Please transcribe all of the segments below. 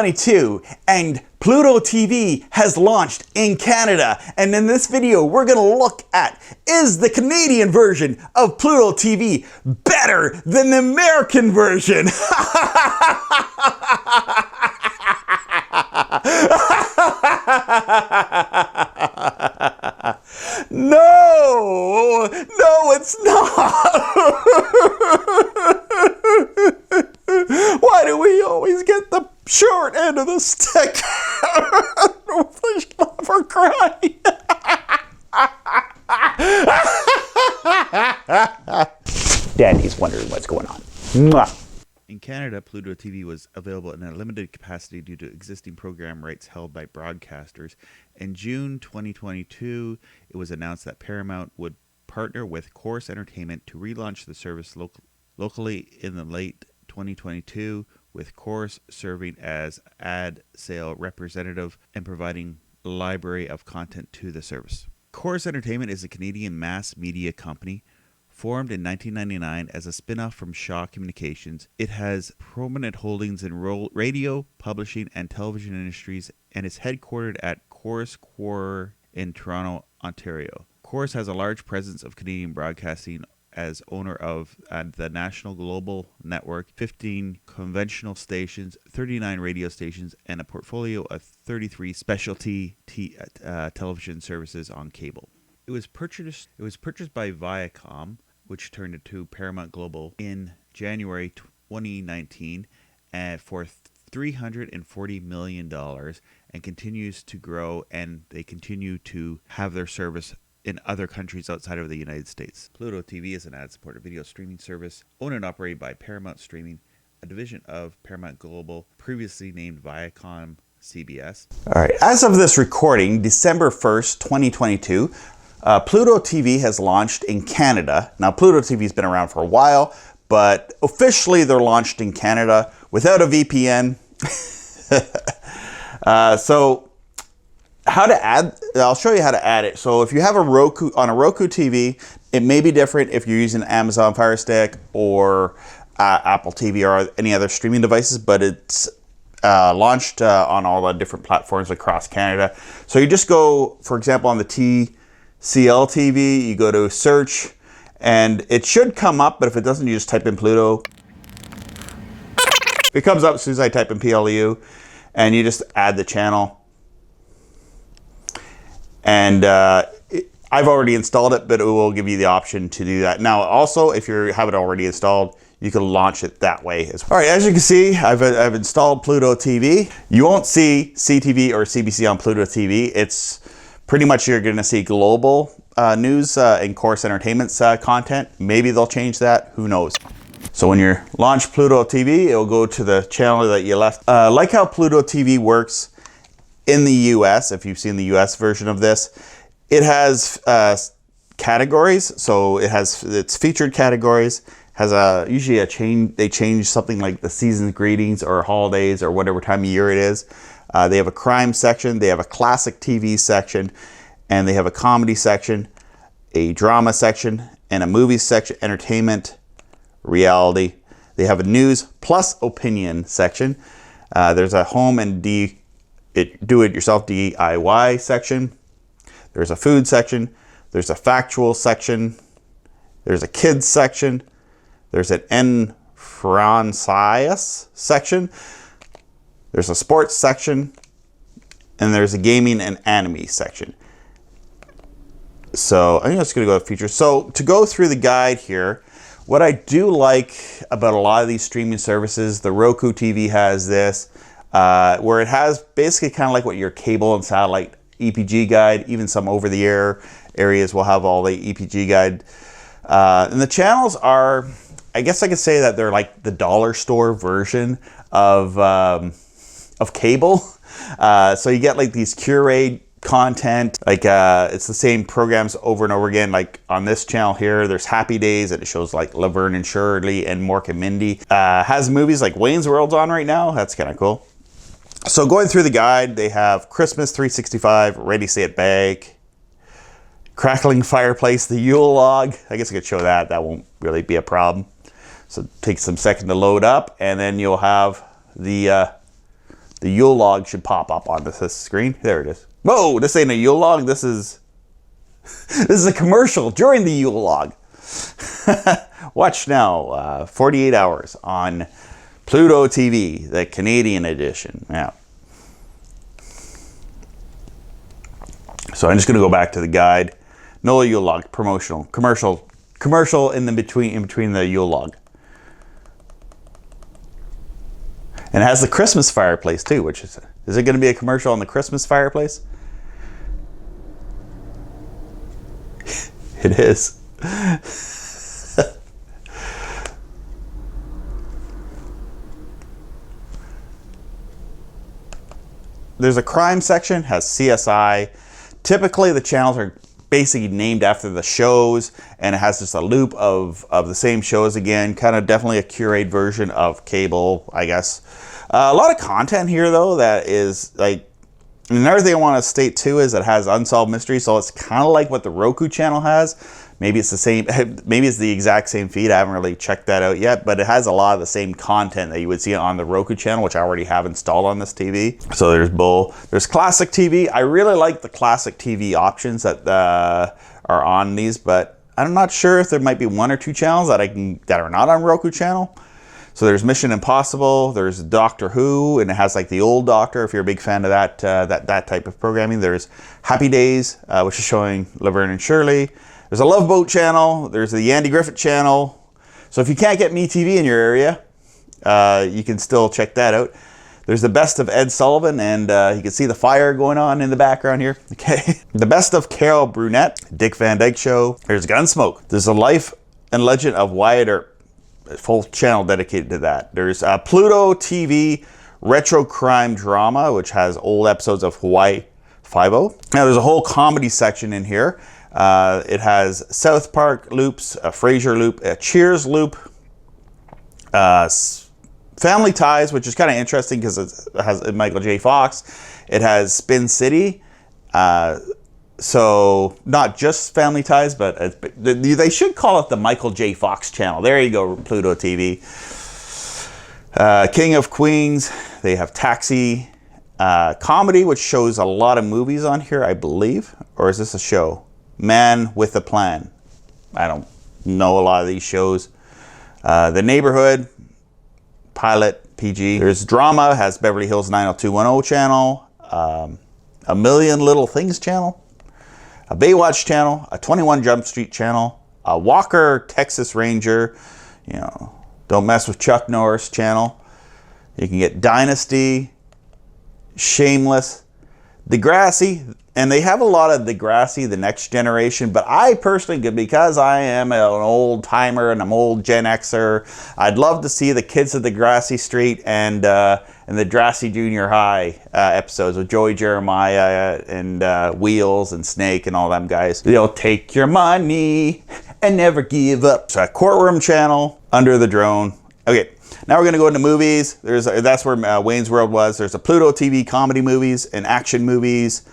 2022, and Pluto TV has launched in Canada. And in this video, we're gonna look at, is the Canadian version of Pluto TV better than the American version? No, it's not. Why do we always get the short end of the stick? For crying. Daddy's wondering what's going on. Mwah. In Canada, Pluto TV was available in a limited capacity due to existing program rights held by broadcasters. In June 2022, it was announced that Paramount would partner with Corus Entertainment to relaunch the service locally in the late 2022, with Corus serving as ad sale representative and providing a library of content to the service. Corus Entertainment is a Canadian mass media company formed in 1999 as a spin-off from Shaw Communications. It has prominent holdings in radio, publishing, and television industries, and is headquartered at Corus Quarter in Toronto, Ontario. Corus has a large presence of Canadian broadcasting as owner of the National Global Network, 15 conventional stations, 39 radio stations, and a portfolio of 33 specialty television services on cable. It was purchased by Viacom, which turned into Paramount Global in January 2019 for $340 million, and continues to grow, and they continue to have their service in other countries outside of the United States. Pluto TV is an ad-supported video streaming service owned and operated by Paramount Streaming, a division of Paramount Global, previously named Viacom CBS. All right, as of this recording, December 1st, 2022, Pluto TV has launched in Canada. Now, Pluto TV has been around for a while, but officially they're launched in Canada without a VPN. So how to add, I'll show you how to add it. So if you have a Roku, on a Roku TV, it may be different if you're using Amazon Fire Stick or Apple TV or any other streaming devices, but it's launched on all the different platforms across Canada. So you just go, for example, on the TCL TV, you go to search, and it should come up, but if it doesn't, you just type in Pluto. It comes up as soon as I type in PLU, and you just add the channel. And I've already installed it, but it will give you the option to do that. Now, also, if you have it already installed, you can launch it that way as well. All right, as you can see, I've installed Pluto TV. You won't see CTV or CBC on Pluto TV. It's pretty much, you're gonna see global news and Corus Entertainment's content. Maybe they'll change that, who knows. So when you launch Pluto TV, it'll go to the channel that you left. Like how Pluto TV works in the US, if you've seen the US version of this, it has categories. So it has its featured categories, has usually a change, they change something like the season's greetings or holidays or whatever time of year it is. They have a crime section, they have a classic TV section, and they have a comedy section, a drama section, and a movies section, entertainment, reality. They have a news plus opinion section. There's a home and do-it-yourself DIY section. There's a food section. There's a factual section. There's a kids section. There's an en français section. There's a sports section, and there's a gaming and anime section. So I'm just going to go to features. So to go through the guide here, what I do like about a lot of these streaming services, the Roku TV has this, where it has basically kind of like what your cable and satellite EPG guide, even some over-the-air areas will have all the EPG guide. And the channels are, I guess I could say that they're like the dollar store version of cable. So you get like these curated content, like it's the same programs over and over again. Like on this channel here, there's Happy Days, and it shows like Laverne and Shirley and Mork and Mindy. Has movies like Wayne's World's on right now. That's kind of cool. So going through the guide, they have Christmas 365, Ready, Set, Bake, Crackling Fireplace, the Yule log. I guess I could show that. That won't really be a problem. So it takes some second to load up, and then you'll have the the Yule log should pop up on this screen. There it is. Whoa, this ain't a Yule log. This is a commercial during the Yule log. Watch now, 48 hours on Pluto TV, the Canadian edition. Yeah. So I'm just going to go back to the guide. No Yule log, promotional, commercial in between the Yule log. And it has the Christmas fireplace too, which is it going to be a commercial on the Christmas fireplace? It is. There's a crime section, has CSI. Typically the channels are basically named after the shows, and it has just a loop of the same shows again. Kind of definitely a curated version of cable, I guess. A lot of content here though that is like, another thing I want to state too is it has Unsolved Mysteries, so it's kind of like what the Roku channel has. Maybe it's the same, maybe it's the exact same feed. I haven't really checked that out yet, but it has a lot of the same content that you would see on the Roku channel, which I already have installed on this TV. So there's there's Classic TV. I really like the Classic TV options that are on these, but I'm not sure if there might be one or two channels that are not on Roku channel. So there's Mision Impossible, there's Doctor Who, and it has like the old Doctor, if you're a big fan of that type of programming. There's Happy Days, which is showing Laverne and Shirley. There's a Love Boat channel, there's the Andy Griffith channel. So if you can't get MeTV in your area, you can still check that out. There's the Best of Ed Solivin, and you can see the fire going on in the background here. Okay. The Best of Carol Brunett, Dick Van Dyke Show. There's Gunsmoke. There's the Life and Legend of Wyatt Earp. A full channel dedicated to that. There's Pluto TV Retro Crime Drama, which has old episodes of Hawaii Five-0. Now there's a whole comedy section in here. It has South Park loops, a Frasier loop, a Cheers loop, Family Ties, which is kind of interesting because it has Michael J. Fox. It has Spin City. So not just Family Ties, but they should call it the Michael J. Fox channel. There you go, Pluto TV. King of Queens. They have Taxi. Comedy, which shows a lot of movies on here, I believe. Or is this a show? Man with a Plan. I don't know a lot of these shows. The Neighborhood. Pilot, PG. There's Drama, has Beverly Hills 90210 channel. A Million Little Things channel. A Baywatch channel, a 21 Jump Street channel, a Walker Texas Ranger, Don't Mess with Chuck Norris channel. You can get Dynasty, Shameless, Degrassi, and they have a lot of Degrassi, the next generation, but I personally, because I am an old timer and I'm old Gen Xer, I'd love to see the kids of Degrassi Street and the Degrassi Junior High episodes with Joey Jeremiah and Wheels and Snake and all them guys. They'll take your money and never give up. It's a Courtroom channel, Under the Drone. Okay, now we're going to go into movies. That's where Wayne's World was. There's a Pluto TV comedy movies and action movies.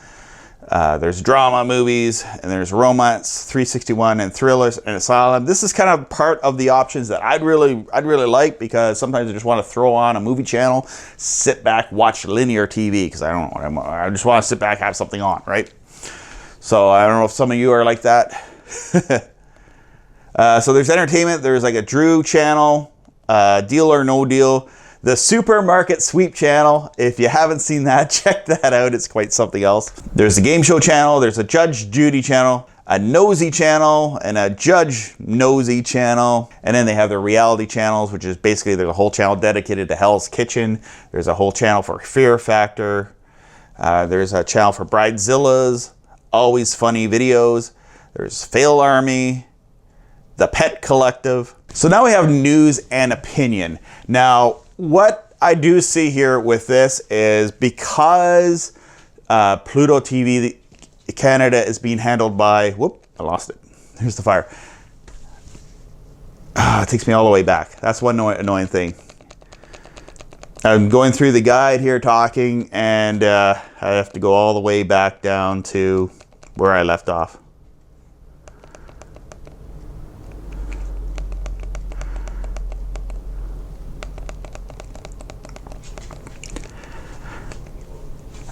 There's drama movies, and there's romance, 361, and thrillers, and asylum. This is kind of part of the options that I'd really like, because sometimes I just want to throw on a movie channel, sit back, watch linear TV, because I just want to sit back, have something on, right? So I don't know if some of you are like that. So there's entertainment. There's like a Drew channel, Deal or No Deal. The Supermarket Sweep channel, if you haven't seen that, check that out. It's quite something else. There's the Game Show channel. There's a Judge Judy channel, a Nosy channel, and a Judge Nosy channel. And then they have the reality channels, which is basically there's a whole channel dedicated to Hell's Kitchen. There's a whole channel for Fear Factor. There's a channel for Bridezillas, Always Funny Videos. There's Fail Army, The Pet Collective. So now we have news and opinion. Now, what I do see here with this is because Pluto TV Canada is being handled by, whoop, I lost it. Here's the fire. It takes me all the way back. That's one annoying thing. I'm going through the guide here talking, and I have to go all the way back down to where I left off.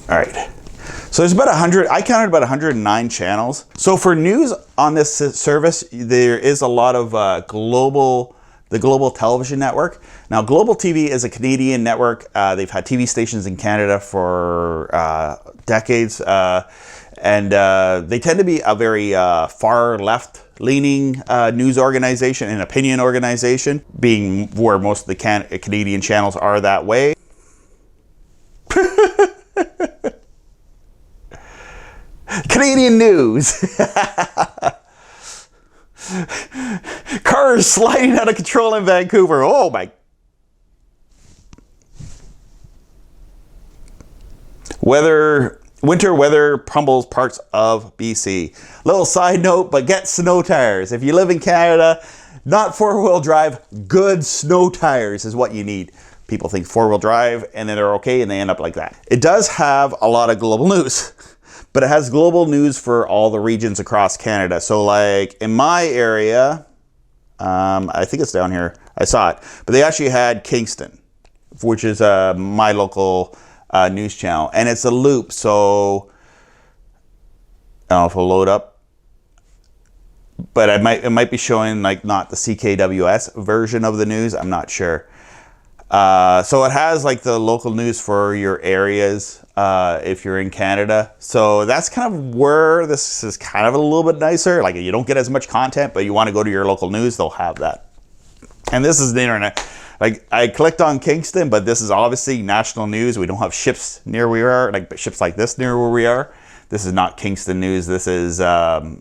All right. So there's about 100, I counted about 109 channels. So for news on this service, there is a lot of the Global Television Network. Now, Global TV is a Canadian network. They've had TV stations in Canada for decades. And they tend to be a very far left-leaning news organization and opinion organization, being where most of the Canadian channels are that way. Canadian news. Cars sliding out of control in Vancouver. Oh my. Winter weather pummels parts of BC. Little side note, but get snow tires. If you live in Canada, not four-wheel drive, good snow tires is what you need. People think four-wheel drive and then they're okay and they end up like that. It does have a lot of global news, but it has global news for all the regions across Canada. So like in my area, I think it's down here, I saw it, but they actually had Kingston, which is my local news channel, and it's a loop, so I don't know if it'll load up, but it might be showing like not the CKWS version of the news. I'm not sure. So it has like the local news for your areas if you're in Canada. So that's kind of where this is kind of a little bit nicer. Like you don't get as much content, but you want to go to your local news, they'll have that. And this is the internet. Like I clicked on Kingston, but this is obviously national news. We don't have ships near where we are, like ships like this near where we are. This is not Kingston news. This is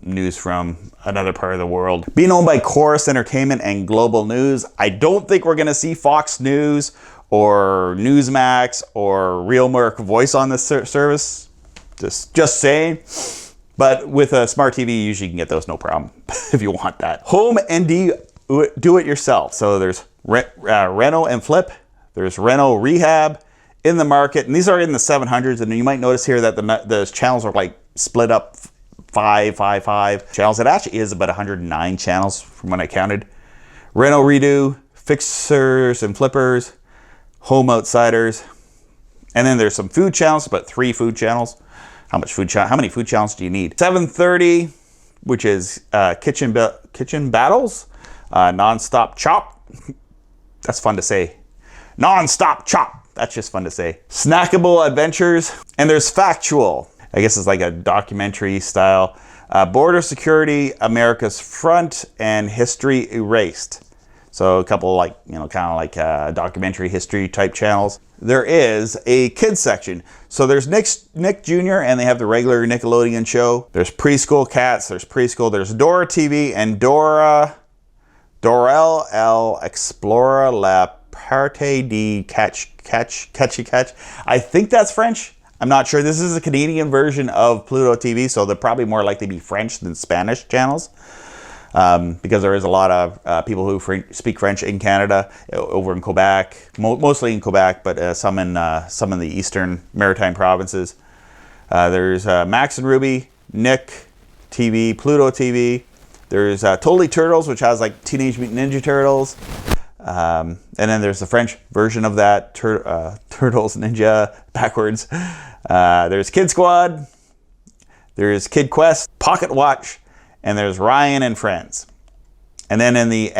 news from another part of the world. Being owned by Chorus Entertainment and Global News, I don't think we're going to see Fox News or Newsmax or Real Merc Voice on this service. Just saying. But with a smart TV, you usually can get those no problem if you want that. Home and do it yourself. So there's Reno and Flip. There's Reno Rehab in the market. And these are in the 700s. And you might notice here that the channels are like split up 5 channels. It actually is about 109 channels from when I counted. Reno Redo, Fixers and Flippers, Home Outsiders. And then there's some food channels, but 3 food channels. How many food channels do you need? 730, which is Kitchen Battles. Nonstop Chop. That's fun to say. Nonstop Chop. That's just fun to say. Snackable Adventures. And there's Factual. I guess it's like a documentary style. Border Security, America's Front, and History Erased. So a couple like, kind of like documentary history type channels. There is a kids section. So there's Nick Jr. and they have the regular Nickelodeon show. There's Preschool Cats. There's Dora TV and Dorel El Explorer La Parte de Catchy Catch. I think that's French. I'm not sure. This is a Canadian version of Pluto TV, so they're probably more likely to be French than Spanish channels. Because there is a lot of people who speak French in Canada, over in Quebec, mostly in Quebec, but some in the eastern maritime provinces. There's Max and Ruby, Nick TV, Pluto TV. There's Totally Turtles, which has like Teenage Mutant Ninja Turtles. And then there's the French version of that, Turtles Ninja backwards. There's Kid Squad. There's Kid Quest, Pocket Watch. And there's Ryan and Friends. And then in the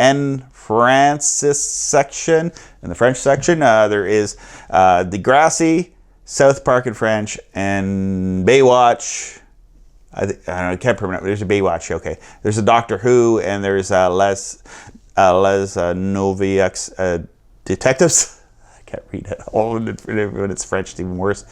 French section, there is Degrassi, South Park in French, and Baywatch. I can't remember. There's a Baywatch. Okay. There's a Doctor Who, and there's Les Noviak's Detectives. I can't read it all when it's French. It's even worse.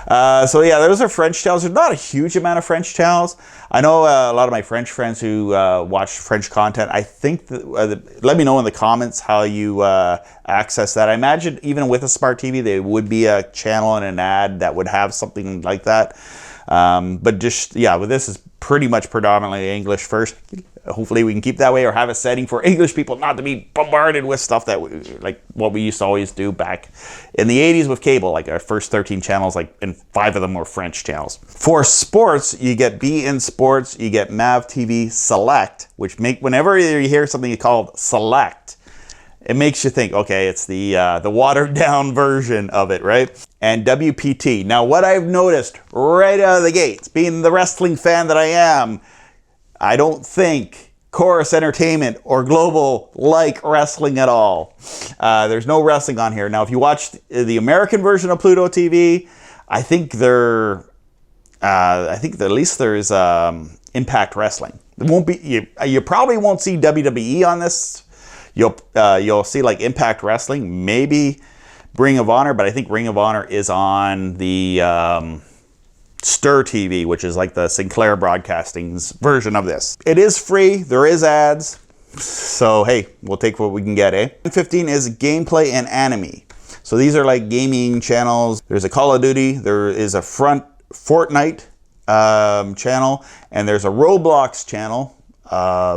So yeah, those are French channels. There's not a huge amount of French channels. I know a lot of my French friends who watch French content. I think let me know in the comments how you access that. I imagine even with a smart TV, there would be a channel and an ad that would have something like that. But just, yeah, but this is pretty much predominantly English first. Hopefully we can keep that way, or have a setting for English people not to be bombarded with stuff that like what we used to always do back in the 80s with cable, like our first 13 channels, like, and 5 of them were French channels. For sports, you get beIN Sports, you get MAV TV Select, which whenever you hear something called Select, it makes you think, okay, it's the watered down version of it, right? And WPT. Now, what I've noticed right out of the gates, being the wrestling fan that I am, I don't think Chorus Entertainment or Global like wrestling at all. There's no wrestling on here. Now, if you watch the American version of Pluto TV, I think at least there's Impact Wrestling. It won't be, you probably won't see WWE on this. You'll see like Impact Wrestling, maybe Ring of Honor, but I think Ring of Honor is on the Stir TV, which is like the Sinclair Broadcasting's version of this. It is free. There is ads. So, hey, we'll take what we can get, eh? 15 is gameplay and anime. So these are like gaming channels. There's a Call of Duty. There is a Fortnite channel. And there's a Roblox channel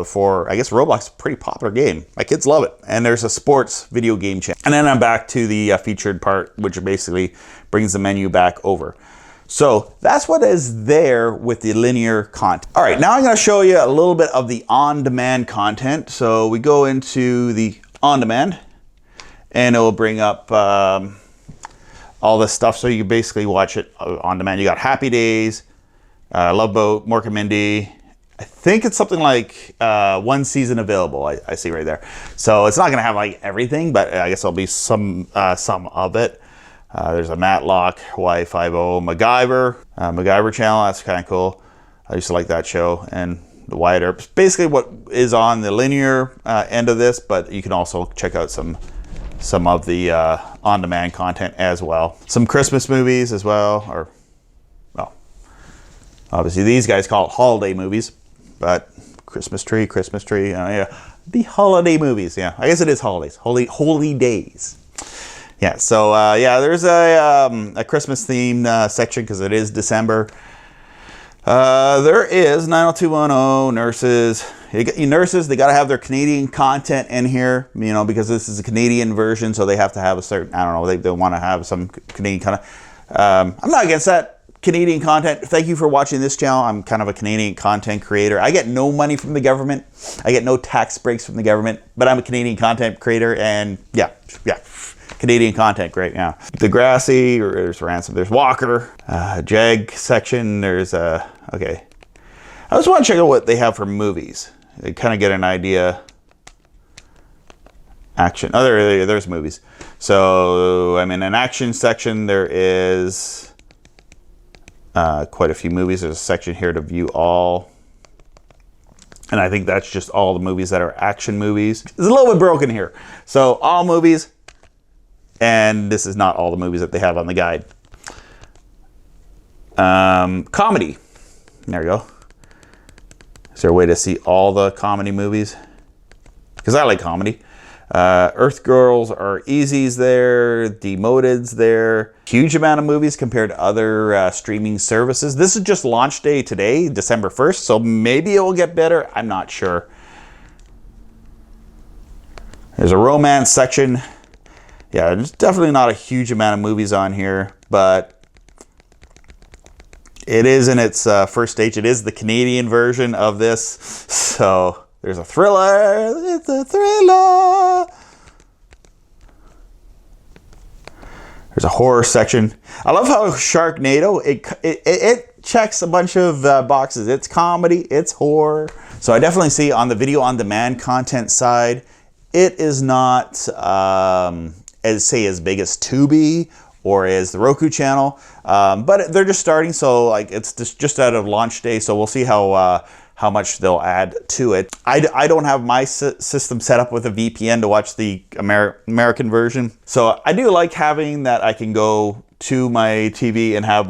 for, I guess Roblox is a pretty popular game. My kids love it. And there's a sports video game channel. And then I'm back to the featured part, which basically brings the menu back over. So that's what is there with the linear content. All right, now I'm going to show you a little bit of the on-demand content. So we go into the on-demand, and it will bring up all this stuff. So you can basically watch it on demand. You got Happy Days, Love Boat, Mork and Mindy. I think it's something like one season available. I see right there. So it's not going to have like everything, but I guess there'll be some of it. There's a Matlock, Y50, MacGyver, MacGyver channel. That's kind of cool. I used to like that show. And the Wyatt Earp. Basically what is on the linear end of this, but you can also check out some of the on-demand content as well. Some Christmas movies as well, or, well, obviously these guys call it holiday movies, but Christmas tree, yeah. The holiday movies, yeah. I guess it is holidays, holy days. Yeah, so yeah, there's a Christmas themed section because it is December. There is 90210 nurses. Nurses, they got to have their Canadian content in here, you know, because this is a Canadian version, so they have to have a certain, I don't know, they want to have some Canadian content. I'm not against that Canadian content. Thank you for watching this channel. I'm kind of a Canadian content creator. I get no money from the government. I get no tax breaks from the government, but I'm a Canadian content creator, and yeah. Canadian content, great, yeah. Degrassi, or there's Ransom, there's Walker, Jag section, there's, okay. I just want to check out what they have for movies. They kind of get an idea. Action, oh, there's movies. So, I mean, an action section, there is quite a few movies. There's a section here to view all. And I think that's just all the movies that are action movies. It's a little bit broken here. So, all movies. And this is not all the movies that they have on the guide. Comedy. There we go. Is there a way to see all the comedy movies? Because I like comedy. Earth Girls Are Easy's there. Demoted's there. Huge amount of movies compared to other streaming services. This is just launch day today, December 1st. So maybe it will get better. I'm not sure. There's a romance section. Yeah, there's definitely not a huge amount of movies on here, but it is in its first stage. It is the Canadian version of this. So there's a thriller. It's a thriller. There's a horror section. I love how Sharknado, it checks a bunch of boxes. It's comedy, it's horror. So I definitely see on the video on demand content side, it is not as big as Tubi or as the Roku channel, but they're just starting, so like it's just out of launch day, so we'll see how much they'll add to it. I don't have my system set up with a VPN to watch the American version, so I do like having that I can go to my TV and have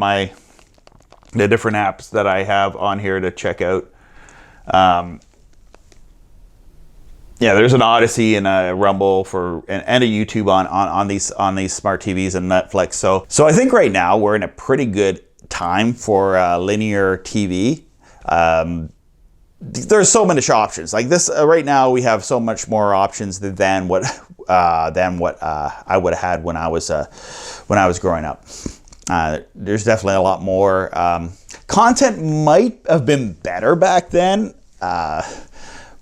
the different apps that I have on here to check out. Yeah, there's an Odyssey and a Rumble and a YouTube on these smart TVs and Netflix. So I think right now we're in a pretty good time for linear TV. There's so many options. Like this right now, we have so much more options than what I would have had when I was growing up. There's definitely a lot more. Content might have been better back then.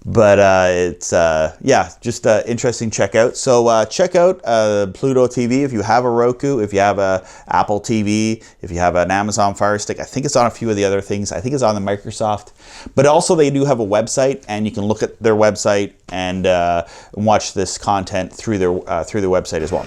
But it's, yeah, just interesting checkout. So check out Pluto TV if you have a Roku, if you have a Apple TV, if you have an Amazon Fire Stick. I think it's on a few of the other things. I think it's on the Microsoft. But also they do have a website, and you can look at their website and watch this content through their website as well.